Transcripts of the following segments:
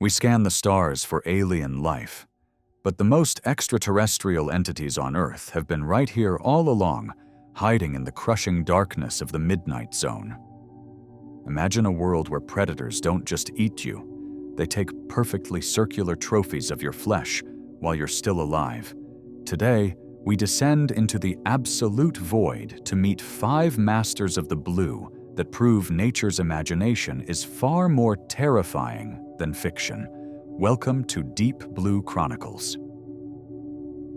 We scan the stars for alien life, but the most extraterrestrial entities on Earth have been right here all along, hiding in the crushing darkness of the midnight zone. Imagine a world where predators don't just eat you, they take perfectly circular trophies of your flesh while you're still alive. Today, we descend into the absolute void to meet 5 masters of the blue that prove nature's imagination is far more terrifying than fiction. Welcome to Deep Blue Chronicles.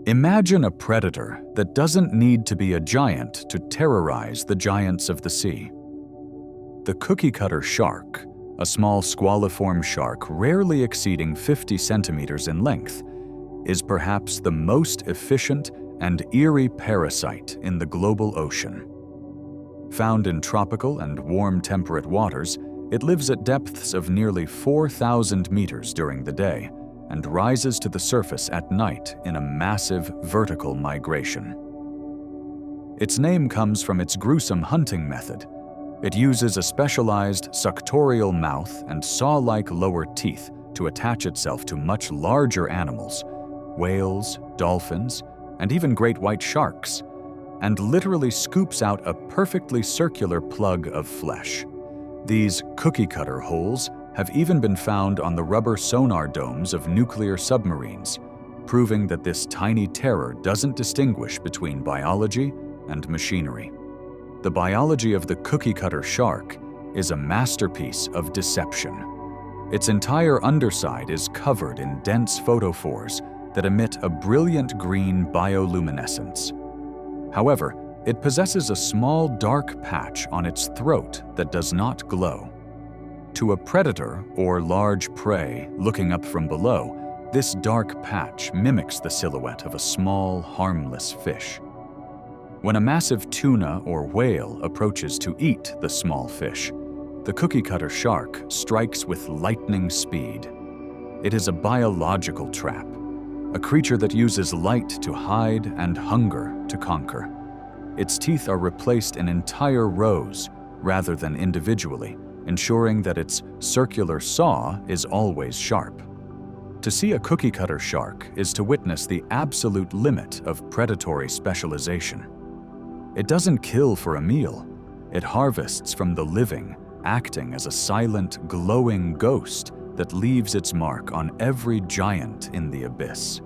Imagine a predator that doesn't need to be a giant to terrorize the giants of the sea. The Cookiecutter Shark, a small squaliform shark rarely exceeding 50 centimeters in length, is perhaps the most efficient and eerie parasite in the global ocean. Found in tropical and warm temperate waters, it lives at depths of nearly 4,000 meters during the day and rises to the surface at night in a massive vertical migration. Its name comes from its gruesome hunting method. It uses a specialized suctorial mouth and saw-like lower teeth to attach itself to much larger animals, whales, dolphins, and even great white sharks, and literally scoops out a perfectly circular plug of flesh. These cookie-cutter holes have even been found on the rubber sonar domes of nuclear submarines, proving that this tiny terror doesn't distinguish between biology and machinery. The biology of the cookie-cutter shark is a masterpiece of deception. Its entire underside is covered in dense photophores that emit a brilliant green bioluminescence. However, it possesses a small dark patch on its throat that does not glow. To a predator or large prey looking up from below, this dark patch mimics the silhouette of a small, harmless fish. When a massive tuna or whale approaches to eat the small fish, the cookie-cutter shark strikes with lightning speed. It is a biological trap, a creature that uses light to hide and hunger to conquer. Its teeth are replaced in entire rows rather than individually, ensuring that its circular saw is always sharp. To see a cookie-cutter shark is to witness the absolute limit of predatory specialization. It doesn't kill for a meal. It harvests from the living, acting as a silent, glowing ghost that leaves its mark on every giant in the abyss.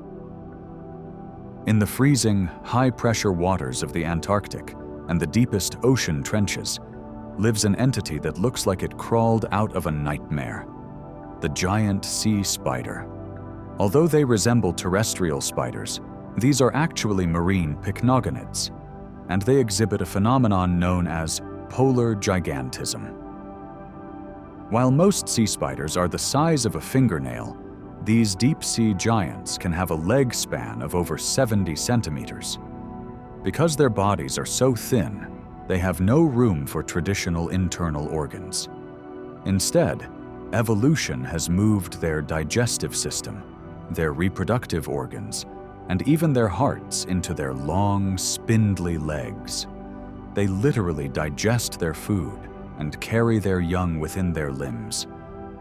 In the freezing, high-pressure waters of the Antarctic and the deepest ocean trenches lives an entity that looks like it crawled out of a nightmare: the giant sea spider. Although they resemble terrestrial spiders, these are actually marine pycnogonids, and they exhibit a phenomenon known as polar gigantism. While most sea spiders are the size of a fingernail, these deep-sea giants can have a leg span of over 70 centimeters. Because their bodies are so thin, they have no room for traditional internal organs. Instead, evolution has moved their digestive system, their reproductive organs, and even their hearts into their long, spindly legs. They literally digest their food and carry their young within their limbs,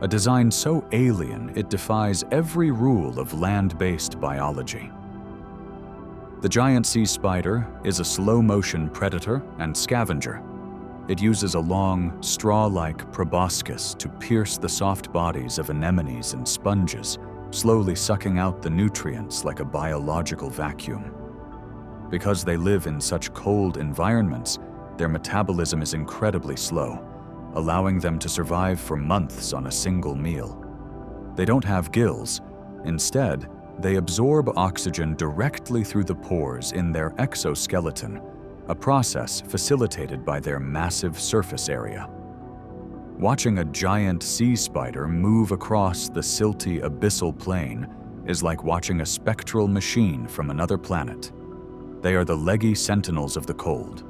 a design so alien it defies every rule of land-based biology. The giant sea spider is a slow-motion predator and scavenger. It uses a long, straw-like proboscis to pierce the soft bodies of anemones and sponges, slowly sucking out the nutrients like a biological vacuum. Because they live in such cold environments, their metabolism is incredibly slow, allowing them to survive for months on a single meal. They don't have gills. Instead, they absorb oxygen directly through the pores in their exoskeleton, a process facilitated by their massive surface area. Watching a giant sea spider move across the silty abyssal plain is like watching a spectral machine from another planet. They are the Leggy sentinels of the cold,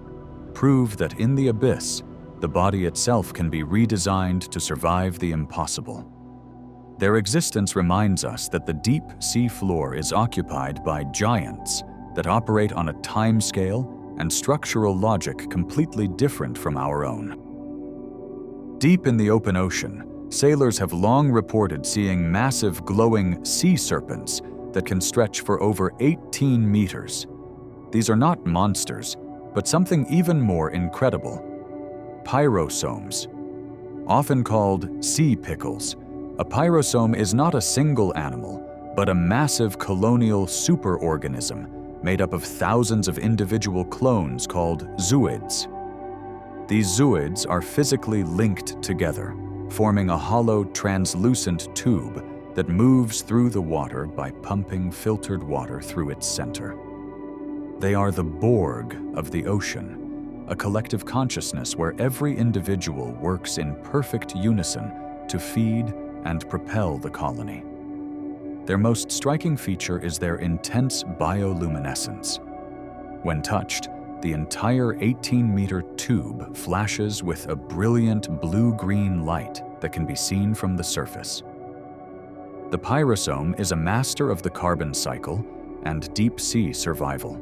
prove that in the abyss, the body itself can be redesigned to survive the impossible. Their existence reminds us that the deep sea floor is occupied by giants that operate on a time scale and structural logic completely different from our own. Deep in the open ocean, sailors have long reported seeing massive glowing sea serpents that can stretch for over 18 meters. These are not monsters, but something even more incredible: pyrosomes. Often called sea pickles, a pyrosome is not a single animal, but a massive colonial superorganism made up of thousands of individual clones called zooids. These zooids are physically linked together, forming a hollow, translucent tube that moves through the water by pumping filtered water through its center. They are the Borg of the ocean, a collective consciousness where every individual works in perfect unison to feed and propel the colony. Their most striking feature is their intense bioluminescence. When touched, the entire 18-meter tube flashes with a brilliant blue-green light that can be seen from the surface. The pyrosome is a master of the carbon cycle and deep-sea survival.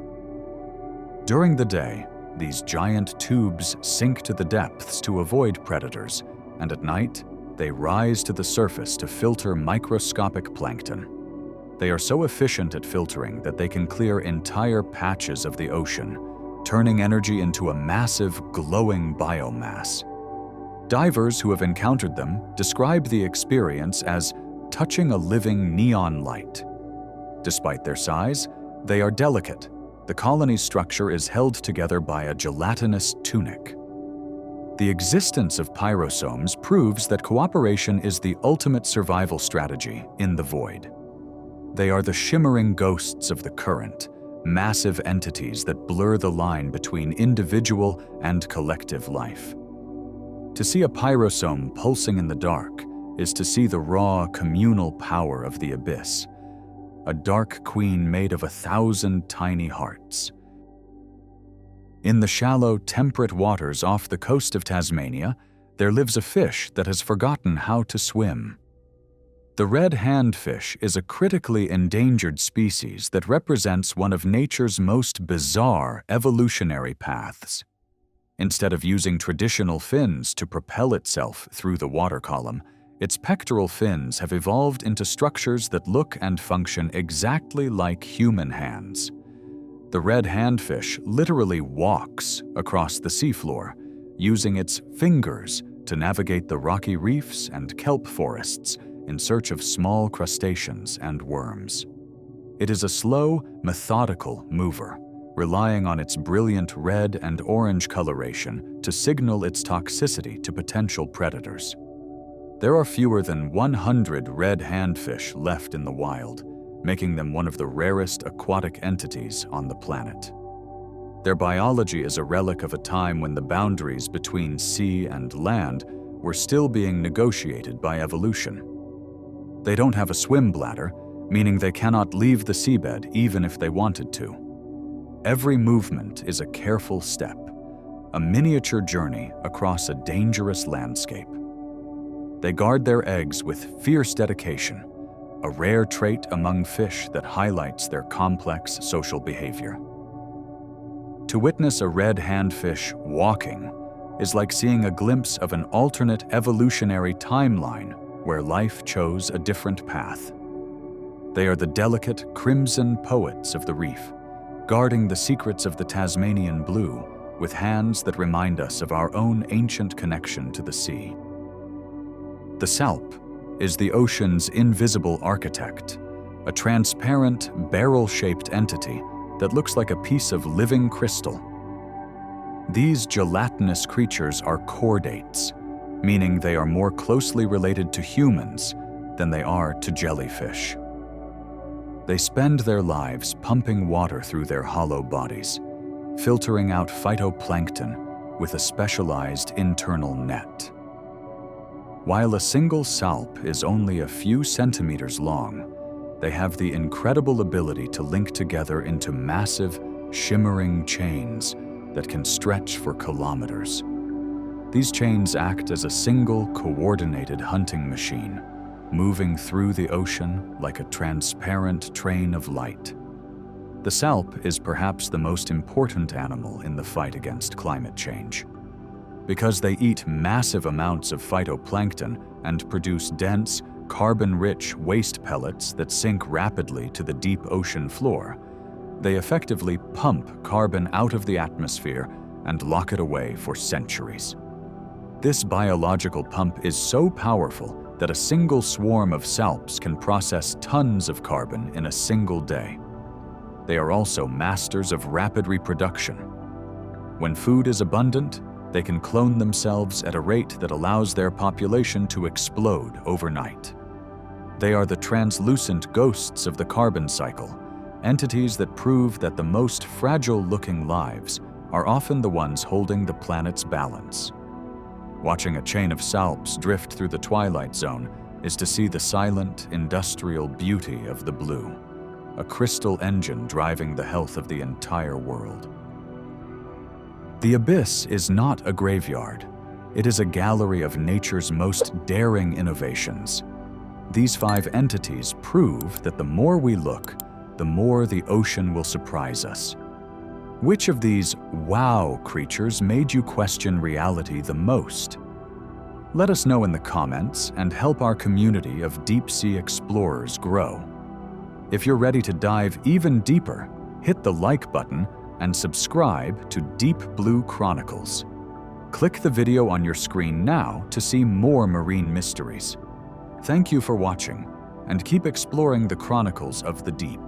During the day, these giant tubes sink to the depths to avoid predators, and at night, they rise to the surface to filter microscopic plankton. They are so efficient at filtering that they can clear entire patches of the ocean, turning energy into a massive, glowing biomass. Divers who have encountered them describe the experience as touching a living neon light. Despite their size, they are delicate. The colony's structure is held together by a gelatinous tunic. The existence of pyrosomes proves that cooperation is the ultimate survival strategy in the void. They are the shimmering ghosts of the current, massive entities that blur the line between individual and collective life. To see a pyrosome pulsing in the dark is to see the raw, communal power of the abyss, a dark queen made of 1,000 tiny hearts. In the shallow, temperate waters off the coast of Tasmania, there lives a fish that has forgotten how to swim. The red handfish is a critically endangered species that represents one of nature's most bizarre evolutionary paths. Instead of using traditional fins to propel itself through the water column, its pectoral fins have evolved into structures that look and function exactly like human hands. The red handfish literally walks across the seafloor, using its fingers to navigate the rocky reefs and kelp forests in search of small crustaceans and worms. It is a slow, methodical mover, relying on its brilliant red and orange coloration to signal its toxicity to potential predators. There are fewer than 100 red handfish left in the wild, making them one of the rarest aquatic entities on the planet. Their biology is a relic of a time when the boundaries between sea and land were still being negotiated by evolution. They don't have a swim bladder, meaning they cannot leave the seabed even if they wanted to. Every movement is a careful step, a miniature journey across a dangerous landscape. They guard their eggs with fierce dedication, a rare trait among fish that highlights their complex social behavior. To witness a red handfish walking is like seeing a glimpse of an alternate evolutionary timeline where life chose a different path. They are the delicate crimson poets of the reef, guarding the secrets of the Tasmanian blue with hands that remind us of our own ancient connection to the sea. The Salp is the ocean's invisible architect, a transparent, barrel-shaped entity that looks like a piece of living crystal. These gelatinous creatures are chordates, meaning they are more closely related to humans than they are to jellyfish. They spend their lives pumping water through their hollow bodies, filtering out phytoplankton with a specialized internal net. While a single salp is only a few centimeters long, they have the incredible ability to link together into massive, shimmering chains that can stretch for kilometers. These chains act as a single, coordinated hunting machine, moving through the ocean like a transparent train of light. The salp is perhaps the most important animal in the fight against climate change. Because they eat massive amounts of phytoplankton and produce dense, carbon-rich waste pellets that sink rapidly to the deep ocean floor, they effectively pump carbon out of the atmosphere and lock it away for centuries. This biological pump is so powerful that a single swarm of salps can process tons of carbon in a single day. They are also masters of rapid reproduction. When food is abundant, they can clone themselves at a rate that allows their population to explode overnight. They are the translucent ghosts of the carbon cycle, entities that prove that the most fragile-looking lives are often the ones holding the planet's balance. Watching a chain of salps drift through the twilight zone is to see the silent, industrial beauty of the blue, a crystal engine driving the health of the entire world. The abyss is not a graveyard. It is a gallery of nature's most daring innovations. These 5 entities prove that the more we look, the more the ocean will surprise us. Which of these wow creatures made you question reality the most? Let us know in the comments and help our community of deep-sea explorers grow. If you're ready to dive even deeper, hit the like button and subscribe to Deep Blue Chronicles. Click the video on your screen now to see more marine mysteries. Thank you for watching, and keep exploring the Chronicles of the Deep.